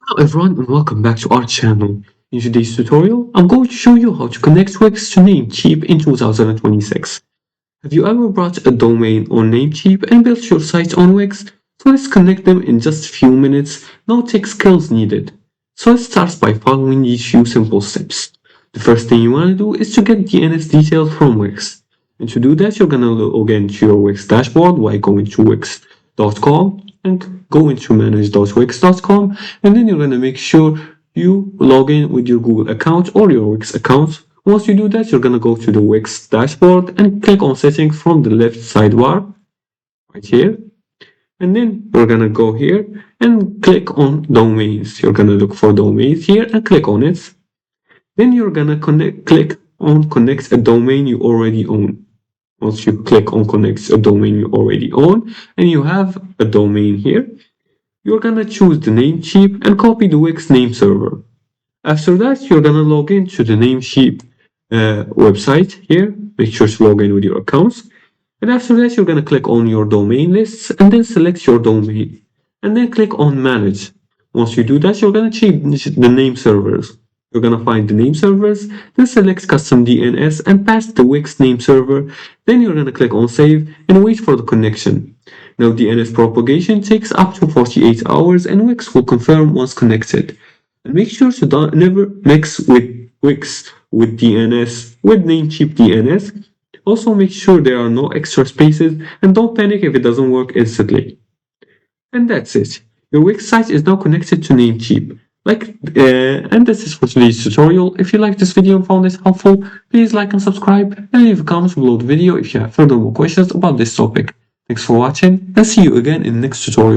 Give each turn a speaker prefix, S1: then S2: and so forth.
S1: Hello everyone and welcome back to our channel. In today's tutorial, I'm going to show you how to connect Wix to Namecheap in 2026. Have you ever brought a domain on Namecheap and built your site on Wix? So let's connect them in just a few minutes, no tech skills needed. So it starts by following these few simple steps. The first thing you want to do is to get DNS details from Wix. And to do that, you're going to log into your Wix dashboard by going to wix.com and go into manage.wix.com, and then you're going to make sure you log in with your Google account or your Wix account. Once you do that, you're going to go to the Wix dashboard and click on settings from the left sidebar right here. And then you're going to go here and click on domains. You're going to look for domains here and click on it. Then you're going to click on connect a domain you already own. Once you click on connect a domain you already own and you have a domain here, you're gonna choose the Namecheap and copy the Wix name server. After that, you're gonna log into the Namecheap website here. Make sure to log in with your accounts. And after that, you're gonna click on your domain lists and then select your domain. And then click on manage. Once you do that, you're gonna change the name servers. You're gonna find the name servers, then select custom DNS and pass the Wix name server. Then you're gonna click on save and wait for the connection. Now DNS propagation takes up to 48 hours and Wix will confirm once connected. And make sure to never mix with Wix with DNS with Namecheap DNS. Also make sure there are no extra spaces and don't panic if it doesn't work instantly. And that's it. Your Wix site is now connected to Namecheap. And this is for today's tutorial. If you liked this video and found it helpful, please like and subscribe and leave a comment below the video if you have further more questions about this topic. Thanks for watching and see you again in the next tutorial.